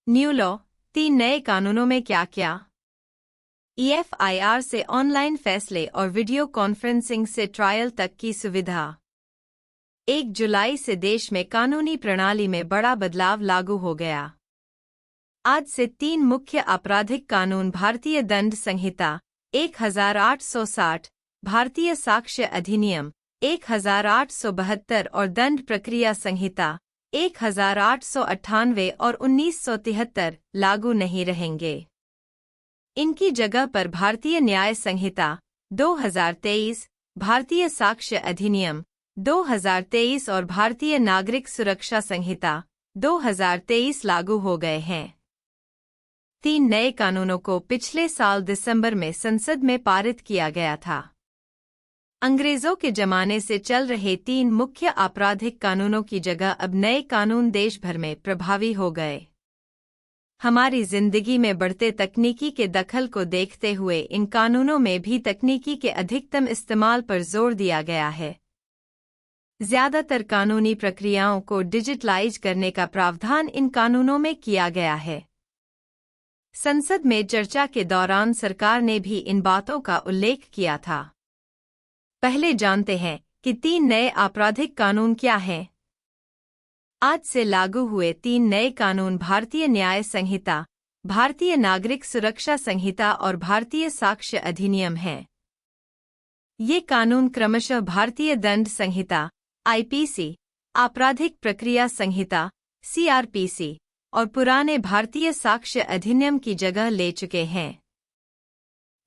New law, 3 नए कानूनों में क्या क्या? EFIR से ऑनलाइन फैसले और वीडियो कॉन्फ्रेंसिंग से ट्रायल तक की सुविधा। 1 जुलाई से देश में कानूनी प्रणाली में बड़ा बदलाव लागू हो गया। आज से 3 मुख्य आपराधिक कानून भारतीय दंड संहिता 1860, भारतीय साक्ष्य अधिनियम 1872 और दंड प्रक्रिया संहिता 1898 और 1973 लागू नहीं रहेंगे। इनकी जगह पर भारतीय न्याय संहिता 2023, भारतीय साक्ष्य अधिनियम 2023 और भारतीय नागरिक सुरक्षा संहिता 2023 लागू हो गए हैं। 3 नए कानूनों को पिछले साल दिसंबर में संसद में पारित किया गया था। अंग्रेजों के जमाने से चल रहे 3 मुख्य आपराधिक कानूनों की जगह अब नए कानून देश भर में प्रभावी हो गए। हमारी जिंदगी में बढ़ते तकनीकी के दखल को देखते हुए इन कानूनों में भी तकनीकी के अधिकतम इस्तेमाल पर जोर दिया गया है। ज्यादातर कानूनी प्रक्रियाओं को डिजिटलाइज करने का प्रावधान इन कानूनों में किया गया है। संसद में चर्चा के दौरान सरकार ने भी इन बातों का उल्लेख किया था। पहले जानते हैं कि 3 नए आपराधिक कानून क्या हैं। आज से लागू हुए 3 नए कानून भारतीय न्याय संहिता, भारतीय नागरिक सुरक्षा संहिता और भारतीय साक्ष्य अधिनियम हैं। ये कानून क्रमशः भारतीय दंड संहिता IPC, आपराधिक प्रक्रिया संहिता CRPC और पुराने भारतीय साक्ष्य अधिनियम की जगह ले चुके हैं।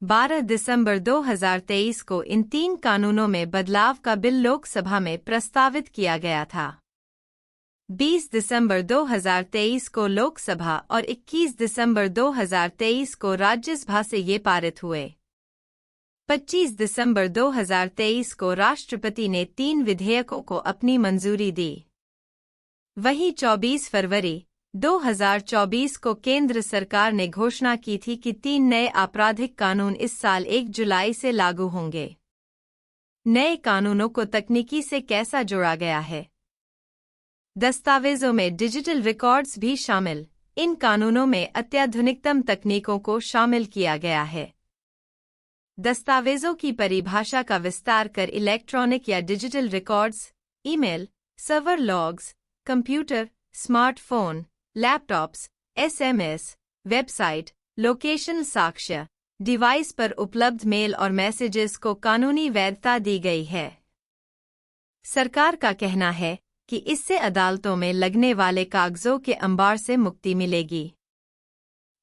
12 दिसंबर 2023 को इन 3 कानूनों में बदलाव का बिल लोकसभा में प्रस्तावित किया गया था। 20 दिसंबर 2023 को लोकसभा और 21 दिसंबर 2023 को राज्यसभा से ये पारित हुए। 25 दिसंबर 2023 को राष्ट्रपति ने 3 विधेयकों को अपनी मंजूरी दी। वहीं 24 फरवरी 2024 को केंद्र सरकार ने घोषणा की थी कि 3 नए आपराधिक कानून इस साल 1 जुलाई से लागू होंगे। नए कानूनों को तकनीकी से कैसा जोड़ा गया है? दस्तावेजों में डिजिटल रिकॉर्ड्स भी शामिल। इन कानूनों में अत्याधुनिकतम तकनीकों को शामिल किया गया है। दस्तावेजों की परिभाषा का विस्तार कर इलेक्ट्रॉनिक या digital records, email, server logs, computer, smartphone, laptops, SMS, website, location साक्ष्य, डिवाइस पर उपलब्ध मेल और मैसेजेस को कानूनी वैधता दी गई है। सरकार का कहना है कि इससे अदालतों में लगने वाले कागजों के अंबार से मुक्ति मिलेगी।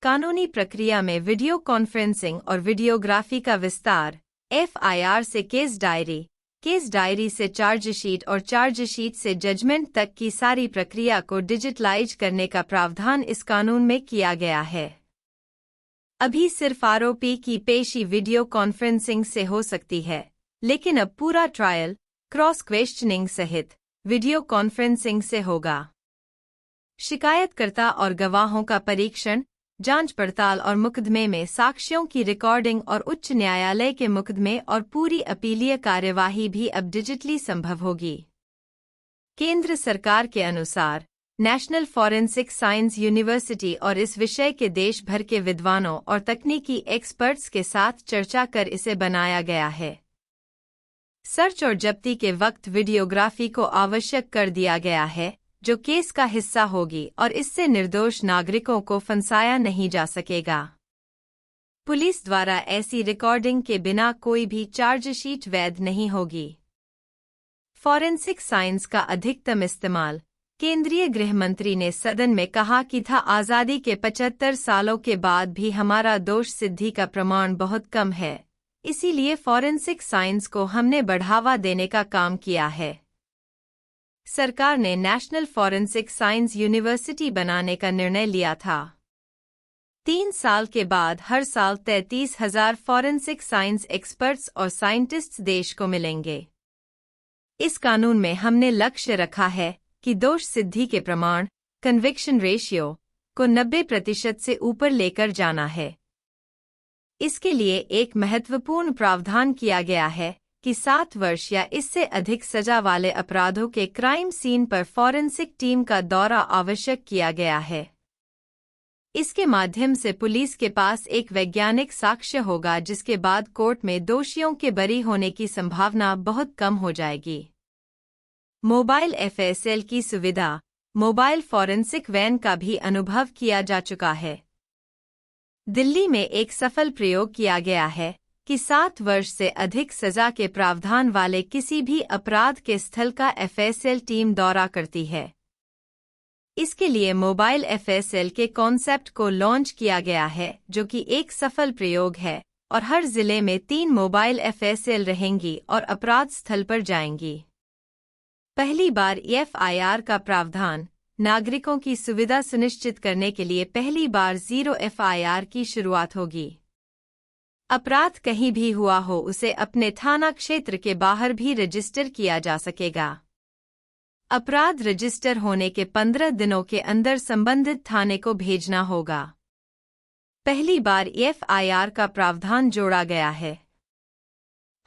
कानूनी प्रक्रिया में वीडियो कॉन्फ्रेंसिंग और वीडियोग्राफी का विस्तार। FIR से केस डायरी से चार्जशीट और चार्जशीट से जजमेंट तक की सारी प्रक्रिया को डिजिटलाइज करने का प्रावधान इस कानून में किया गया है। अभी सिर्फ आरोपी की पेशी वीडियो कॉन्फ्रेंसिंग से हो सकती है, लेकिन अब पूरा ट्रायल, क्रॉस क्वेश्चनिंग सहित वीडियो कॉन्फ्रेंसिंग से होगा। शिकायतकर्ता और गवाहों का परीक्षण, जांच पड़ताल और मुकदमे में साक्ष्यों की रिकॉर्डिंग और उच्च न्यायालय के मुकदमे और पूरी अपीलीय कार्यवाही भी अब डिजिटली संभव होगी। केंद्र सरकार के अनुसार नेशनल फॉरेंसिक साइंस यूनिवर्सिटी और इस विषय के देश भर के विद्वानों और तकनीकी एक्सपर्ट्स के साथ चर्चा कर इसे बनाया गया है। सर्च और जब्ती के वक्त वीडियोग्राफी को आवश्यक कर दिया गया है, जो केस का हिस्सा होगी और इससे निर्दोष नागरिकों को फंसाया नहीं जा सकेगा। पुलिस द्वारा ऐसी रिकॉर्डिंग के बिना कोई भी चार्जशीट वैध नहीं होगी। फॉरेंसिक साइंस का अधिकतम इस्तेमाल। केंद्रीय गृह मंत्री ने सदन में कहा कि था आज़ादी के 75 सालों के बाद भी हमारा दोष सिद्धि का प्रमाण बहुत कम है, इसीलिए फॉरेंसिक साइंस को हमने बढ़ावा देने का काम किया है। सरकार ने नेशनल फॉरेंसिक साइंस यूनिवर्सिटी बनाने का निर्णय लिया था। 3 साल के बाद हर साल 33,000 फॉरेंसिक साइंस एक्सपर्ट्स और साइंटिस्ट्स देश को मिलेंगे। इस कानून में हमने लक्ष्य रखा है कि दोष सिद्धि के प्रमाण, कन्विक्शन रेशियो, को 90% से ऊपर लेकर जाना है। इसके लिए एक महत्वपूर्ण प्रावधान किया गया है कि 7 वर्ष या इससे अधिक सजा वाले अपराधों के क्राइम सीन पर फॉरेंसिक टीम का दौरा आवश्यक किया गया है। इसके माध्यम से पुलिस के पास एक वैज्ञानिक साक्ष्य होगा, जिसके बाद कोर्ट में दोषियों के बरी होने की संभावना बहुत कम हो जाएगी। मोबाइल एफएसएल की सुविधा। मोबाइल फॉरेंसिक वैन का भी अनुभव किया जा चुका है। दिल्ली में एक सफल प्रयोग किया गया है कि 7 वर्ष से अधिक सजा के प्रावधान वाले किसी भी अपराध के स्थल का एफएसएल टीम दौरा करती है। इसके लिए मोबाइल एफएसएल के कॉन्सेप्ट को लॉन्च किया गया है, जो कि एक सफल प्रयोग है, और हर जिले में 3 मोबाइल एफएसएल रहेंगी और अपराध स्थल पर जाएंगी। पहली बार एफआईआर का प्रावधान। नागरिकों की सुविधा सुनिश्चित करने के लिए पहली बार 0 एफआईआर की शुरुआत होगी। अपराध कहीं भी हुआ हो, उसे अपने थाना क्षेत्र के बाहर भी रजिस्टर किया जा सकेगा। अपराध रजिस्टर होने के 15 दिनों के अंदर संबंधित थाने को भेजना होगा। पहली बार एफआईआर का प्रावधान जोड़ा गया है।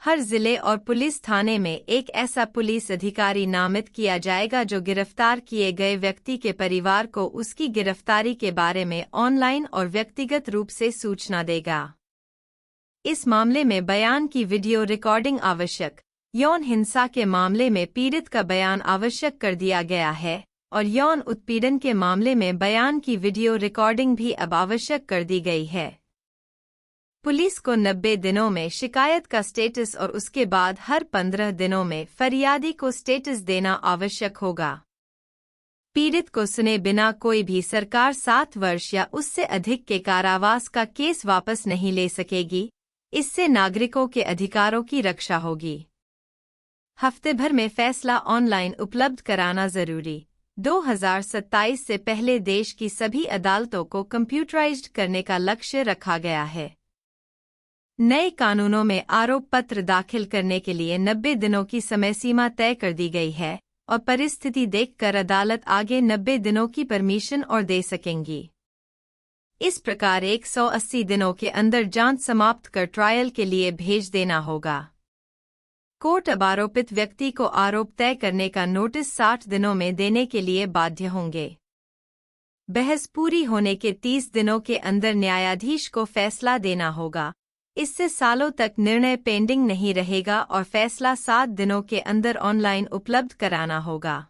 हर जिले और पुलिस थाने में एक ऐसा पुलिस अधिकारी नामित किया जाएगा जो गिरफ्तार किए गए व्यक्ति के परिवार को उसकी गिरफ्तारी के बारे में ऑनलाइन और व्यक्तिगत रूप से सूचना देगा। इस मामले में बयान की वीडियो रिकॉर्डिंग आवश्यक। यौन हिंसा के मामले में पीड़ित का बयान आवश्यक कर दिया गया है और यौन उत्पीड़न के मामले में बयान की वीडियो रिकॉर्डिंग भी अब आवश्यक कर दी गई है। पुलिस को 90 दिनों में शिकायत का स्टेटस और उसके बाद हर 15 दिनों में फरियादी को स्टेटस देना आवश्यक होगा। पीड़ित को सुने बिना कोई भी सरकार 7 वर्ष या उससे अधिक के कारावास का केस वापस नहीं ले सकेगी। इससे नागरिकों के अधिकारों की रक्षा होगी। हफ्ते भर में फैसला ऑनलाइन उपलब्ध कराना जरूरी। 2027 से पहले देश की सभी अदालतों को कंप्यूटराइज्ड करने का लक्ष्य रखा गया है। नए कानूनों में आरोप पत्र दाखिल करने के लिए 90 दिनों की समय सीमा तय कर दी गई है और परिस्थिति देखकर अदालत आगे 90 दिनों की परमिशन और दे सकेंगी। इस प्रकार 180 दिनों के अंदर जांच समाप्त कर ट्रायल के लिए भेज देना होगा। कोर्ट अब आरोपित व्यक्ति को आरोप तय करने का नोटिस 60 दिनों में देने के लिए बाध्य होंगे। बहस पूरी होने के 30 दिनों के अंदर न्यायाधीश को फैसला देना होगा। इससे सालों तक निर्णय पेंडिंग नहीं रहेगा और फैसला 7 दिनों के अंदर ऑनलाइन उपलब्ध कराना होगा।